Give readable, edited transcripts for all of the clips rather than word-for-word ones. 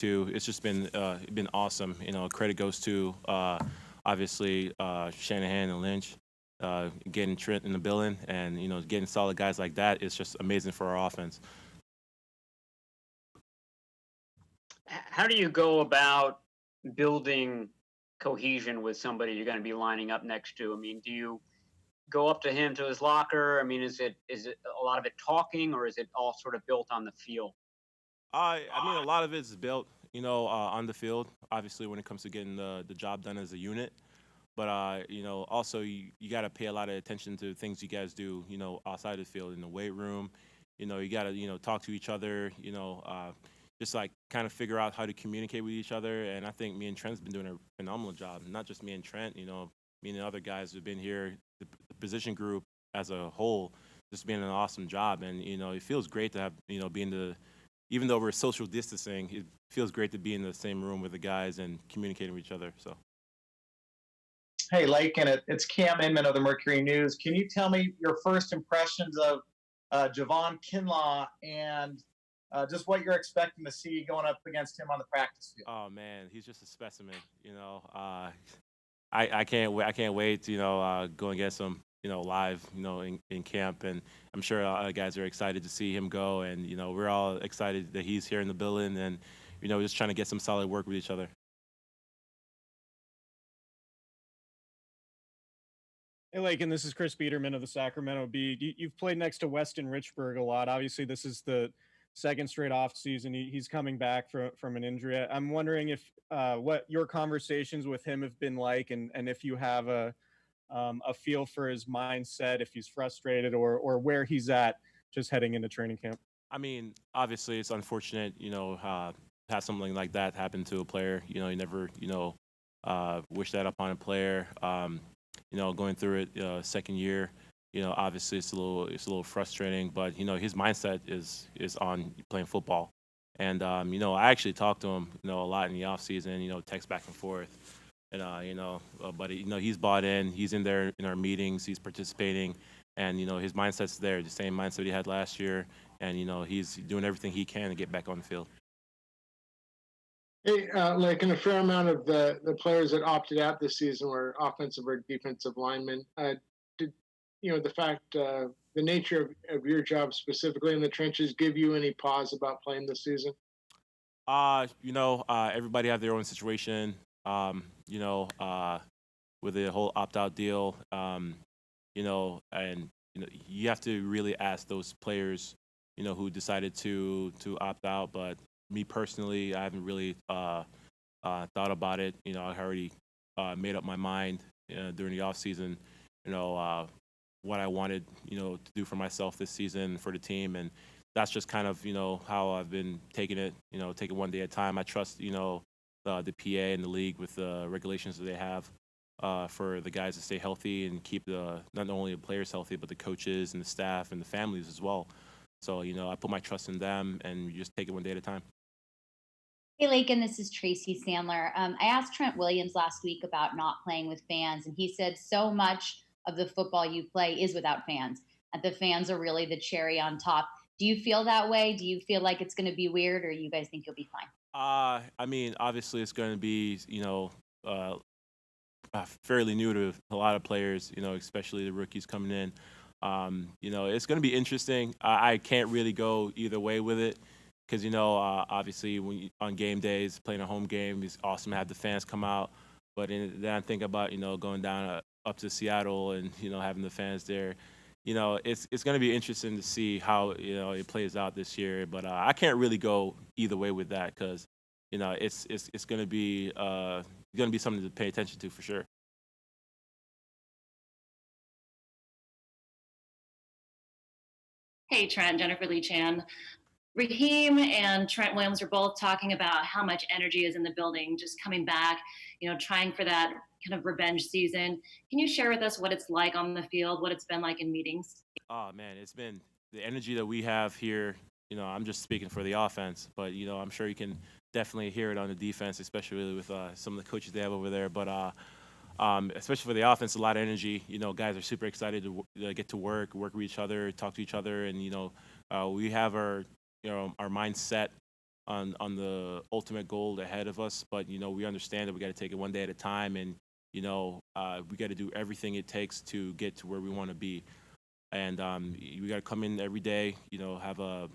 too. It's just been awesome. Credit goes to obviously Shanahan and Lynch, getting Trent in the building, and getting solid guys like that is just amazing for our offense. How do you go about building cohesion with somebody you're going to be lining up next to? I mean, do you go up to him to his locker? I mean, is it a lot of it talking, or is it all sort of built on the feel? I mean, a lot of it is built, on the field. Obviously, when it comes to getting the job done as a unit. But also you got to pay a lot of attention to things you guys do, outside the field in the weight room. You got to talk to each other. Just like kind of figure out how to communicate with each other. And I think me and Trent's been doing a phenomenal job. Not just me and Trent. Me and the other guys who've been here, the position group as a whole, just being an awesome job. And it feels great to have be in the even though we're social distancing, it feels great to be in the same room with the guys and communicating with each other. So. Hey, Laken, it's Cam Inman of the Mercury News. Can you tell me your first impressions of Javon Kinlaw and just what you're expecting to see going up against him on the practice field? Oh man, he's just a specimen. I can't wait. I can't wait to go against him. Live. In camp, and I'm sure other guys are excited to see him go. And we're all excited that he's here in the building, and just trying to get some solid work with each other. Hey, Laken, this is Chris Biederman of the Sacramento Bee. You've played next to Weston Richburg a lot. Obviously, this is the second straight off season. He's coming back from an injury. I'm wondering if what your conversations with him have been like, and if you have a feel for his mindset, if he's frustrated or where he's at just heading into training camp. I mean, obviously, it's unfortunate, have something like that happen to a player. You never, wish that upon a player. Going through it second year, obviously it's a little frustrating, but his mindset is on playing football. And I actually talked to him, a lot in the off season, text back and forth. And but he's bought in. He's in there in our meetings. He's participating, and his mindset's there, the same mindset he had last year. And he's doing everything he can to get back on the field. Hey, like in a fair amount of the players that opted out this season were offensive or defensive linemen. Did the fact the nature of your job specifically in the trenches give you any pause about playing this season? Everybody have their own situation. With the whole opt-out deal, and you have to really ask those players, who decided to opt out. But me personally, I haven't really thought about it. I already made up my mind during the off season. What I wanted, to do for myself this season for the team, and that's just kind of how I've been taking it. Take it one day at a time. I trust the PA and the league with the regulations that they have for the guys to stay healthy and keep not only the players healthy, but the coaches and the staff and the families as well. So, I put my trust in them, and you just take it one day at a time. Hey, Laken, this is Tracy Sandler. I asked Trent Williams last week about not playing with fans, and he said so much of the football you play is without fans, and the fans are really the cherry on top. Do you feel that way? Do you feel like it's going to be weird, or you guys think you'll be fine? I mean, obviously, it's going to be, fairly new to a lot of players, especially the rookies coming in. It's going to be interesting. I can't really go either way with it because, obviously, on game days, playing a home game, it's awesome to have the fans come out. But then I think about, going down up to Seattle and, having the fans there. It's going to be interesting to see how, it plays out this year. But I can't really go either way with that because, it's going to be something to pay attention to for sure. Hey, Trent, Jennifer Lee Chan. Raheem and Trent Williams are both talking about how much energy is in the building, just coming back, trying for that kind of revenge season. Can you share with us what it's like on the field, what it's been like in meetings? Oh, man, it's been the energy that we have here. I'm just speaking for the offense, but, I'm sure you can definitely hear it on the defense, especially with some of the coaches they have over there. But especially for the offense, a lot of energy. Guys are super excited to get to work with each other, talk to each other. And, we have our mindset on the ultimate goal ahead of us, but we understand that we got to take it one day at a time, and we got to do everything it takes to get to where we want to be. And we got to come in every day, have the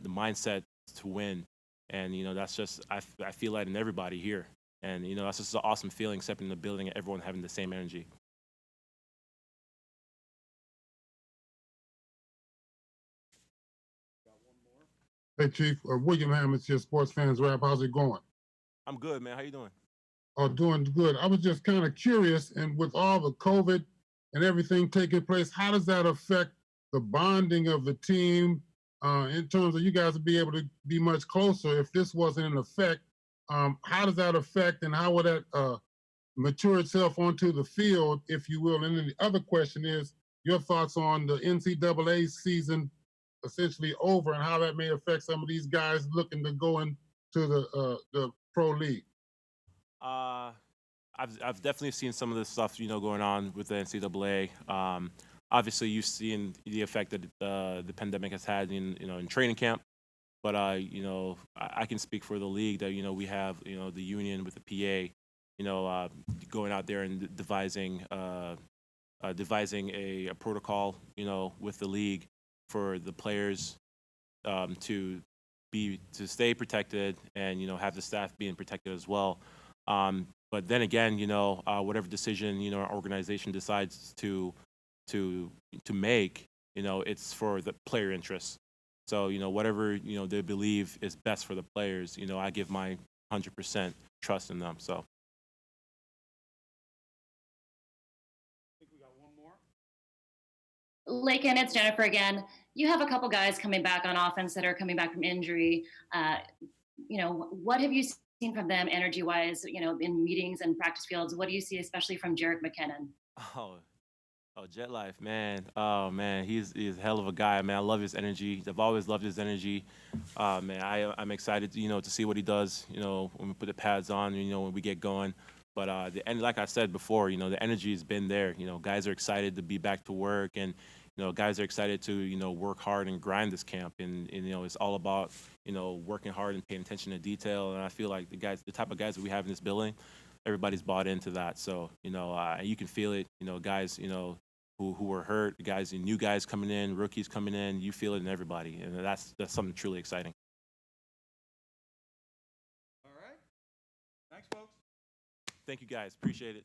mindset to win, and that's just I feel that in everybody here, and that's just an awesome feeling, stepping in the building and everyone having the same energy. Hey, Chief. William Hammond here, Sports Fans Rap. How's it going? I'm good, man. How you doing? Oh, doing good. I was just kind of curious, and with all the COVID and everything taking place, how does that affect the bonding of the team in terms of you guys to be able to be much closer if this wasn't in effect? How does that affect, and how would that mature itself onto the field, if you will? And then the other question is your thoughts on the NCAA season essentially over, and how that may affect some of these guys looking to go into the pro league. I've definitely seen some of the stuff going on with the NCAA. Obviously, you've seen the effect that the pandemic has had in training camp. But I can speak for the league that we have the union with the PA, going out there and devising a protocol with the league for the players to stay protected, and have the staff being protected as well. But then again, whatever decision our organization decides to make, it's for the player interests. So whatever they believe is best for the players, I give my 100% trust in them. So. Laken, it's Jennifer again. You have a couple guys coming back on offense that are coming back from injury. What have you seen from them energy-wise, in meetings and practice fields? What do you see especially from Jerick McKinnon? Oh, Jet Life, man. Oh, man, he's a hell of a guy, man. I love his energy. I've always loved his energy. Man, I'm excited, to see what he does, when we put the pads on, when we get going. But like I said before, the energy has been there. Guys are excited to be back to work, and guys are excited to work hard and grind this camp. And it's all about working hard and paying attention to detail. And I feel like the type of guys that we have in this building, everybody's bought into that. So you can feel it. Guys who were hurt, new guys coming in, rookies coming in. You feel it in everybody, and that's something truly exciting. All right. Thanks, folks. Thank you, guys. Appreciate it.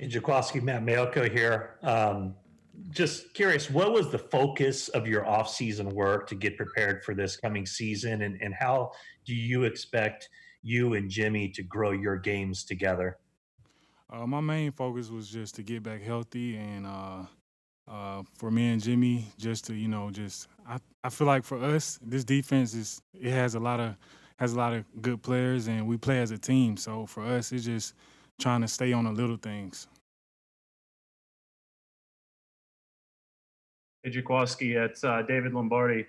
Hey, Jaquiski, Matt Mailco here. Just curious, what was the focus of your off-season work to get prepared for this coming season, and how do you expect you and Jimmy to grow your games together? My main focus was just to get back healthy and for me and Jimmy, just to I feel like for us, this defense has a lot of good players and we play as a team. So for us, it's just trying to stay on the little things. Hey, Jaquiski, it's David Lombardi.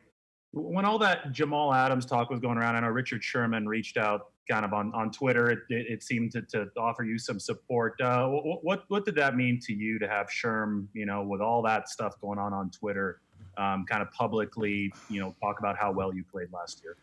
When all that Jamal Adams talk was going around, I know Richard Sherman reached out kind of on Twitter. It seemed to offer you some support. What did that mean to you to have Sherm, with all that stuff going on Twitter, kind of publicly, talk about how well you played last year?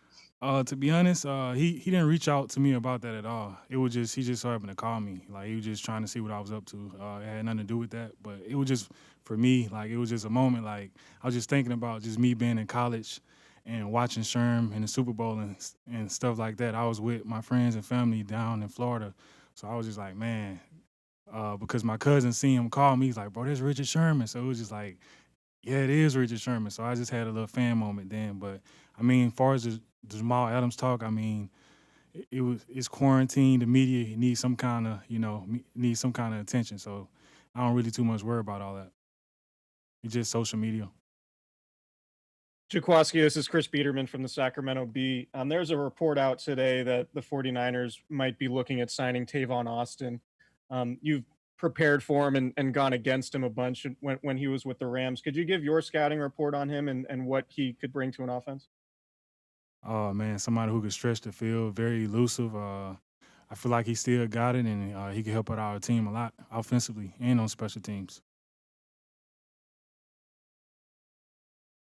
To be honest, he didn't reach out to me about that at all. It was just he just so happened to call me. Like he was just trying to see what I was up to. It had nothing to do with that, but it was just for me. Like it was just a moment. Like I was just thinking about just me being in college and watching Sherm in the Super Bowl and stuff like that. I was with my friends and family down in Florida, so I was just like, man, because my cousin seen him call me. He's like, bro, there's Richard Sherman. So it was just like, yeah, it is Richard Sherman. So I just had a little fan moment then. But I mean, as far as the Jamal Adams talk, I mean, it's quarantine. The media needs some kind of needs some kind of attention. So I don't really too much worry about all that. It's just social media. Jaquiski, this is Chris Biederman from the Sacramento Bee. There's a report out today that the 49ers might be looking at signing Tavon Austin. You've prepared for him and gone against him a bunch when he was with the Rams. Could you give your scouting report on him and what he could bring to an offense? Oh man, somebody who could stretch the field, very elusive. I feel like he still got it, and he can help out our team a lot offensively and on special teams.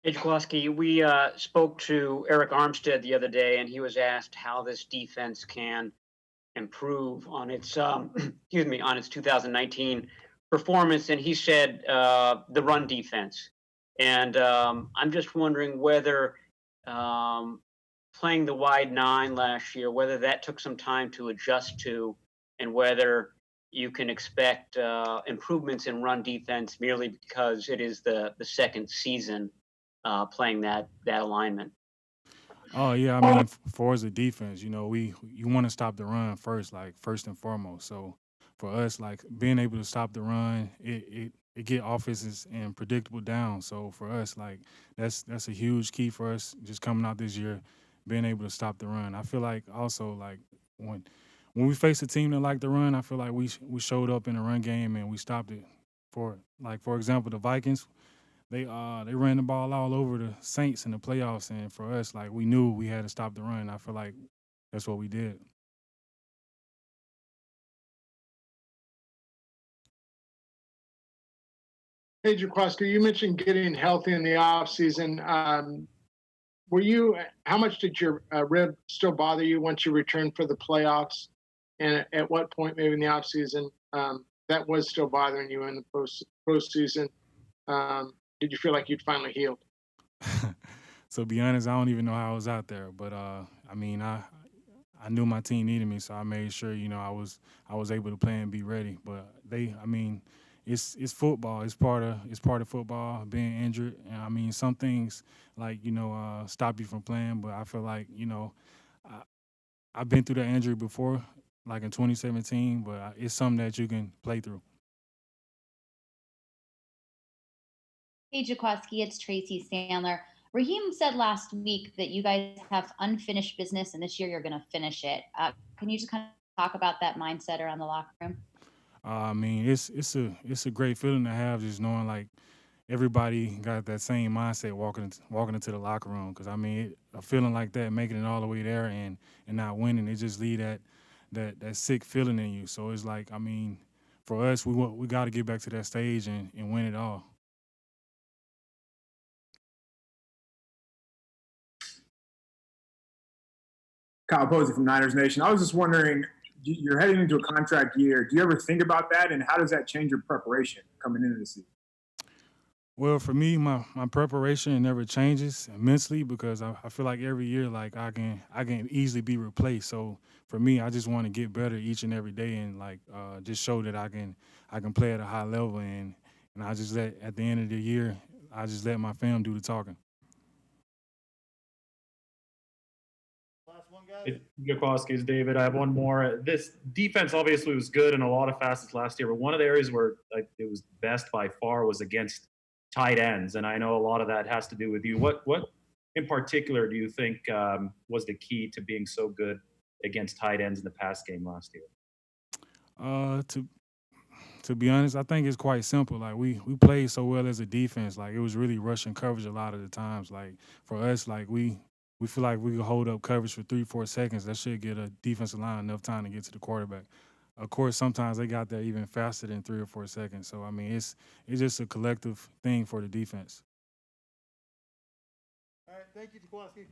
Hey, Jaquiski, we spoke to Eric Armstead the other day, and he was asked how this defense can improve on its excuse me, on its 2019 performance, and he said the run defense. And I'm just wondering whether playing the wide nine last year, whether that took some time to adjust to, and whether you can expect improvements in run defense merely because it is the second season playing that alignment. Oh yeah, I mean, for as a defense, you want to stop the run first, like first and foremost. So for us, like being able to stop the run, it get offenses in predictable down. So for us, like that's a huge key for us just coming out this year, being able to stop the run. I feel like also like when we face a team that like the run, I feel like we showed up in the run game and we stopped it. For example, the Vikings. They ran the ball all over the Saints in the playoffs, and for us, like we knew we had to stop the run. I feel like that's what we did. Hey, Jaquiski, you mentioned getting healthy in the off season. How much did your rib still bother you once you returned for the playoffs? And at what point, maybe in the off season, that was still bothering you in the postseason? Did you feel like you'd finally healed? So to be honest, I don't even know how I was out there, but I mean, I knew my team needed me, so I made sure I was able to play and be ready. But it's football. It's part of football. Being injured, and I mean, some things like stop you from playing. But I feel like I've been through that injury before, like in 2017. But it's something that you can play through. Hey, Jaquiski, it's Tracy Sandler. Raheem said last week that you guys have unfinished business, and this year you're going to finish it. Can you just kind of talk about that mindset around the locker room? I mean, it's a great feeling to have, just knowing like everybody got that same mindset walking into the locker room. Because I mean, a feeling like that, making it all the way there and not winning, it just leave that sick feeling in you. So it's like, I mean, for us, we got to get back to that stage and win it all. Kyle Posey from Niners Nation. I was just wondering, you're heading into a contract year. Do you ever think about that, and how does that change your preparation coming into the season? Well, for me, my preparation never changes immensely because I feel like every year, like I can easily be replaced. So for me, I just want to get better each and every day and like just show that I can play at a high level and I just let at the end of the year I just let my fam do the talking. Jaquiski's David. I have one more. This defense obviously was good in a lot of facets last year, but one of the areas where it was best by far was against tight ends, and I know a lot of that has to do with you. What in particular do you think was the key to being so good against tight ends in the pass game last year? To be honest, I think it's quite simple. Like we played so well as a defense. Like it was really rushing coverage a lot of the times. Like for us, like we feel like we could hold up coverage for 3-4 seconds. That should get a defensive line enough time to get to the quarterback. Of course, sometimes they got there even faster than 3 or 4 seconds. So I mean, it's just a collective thing for the defense. All right, thank you, Jaquiski.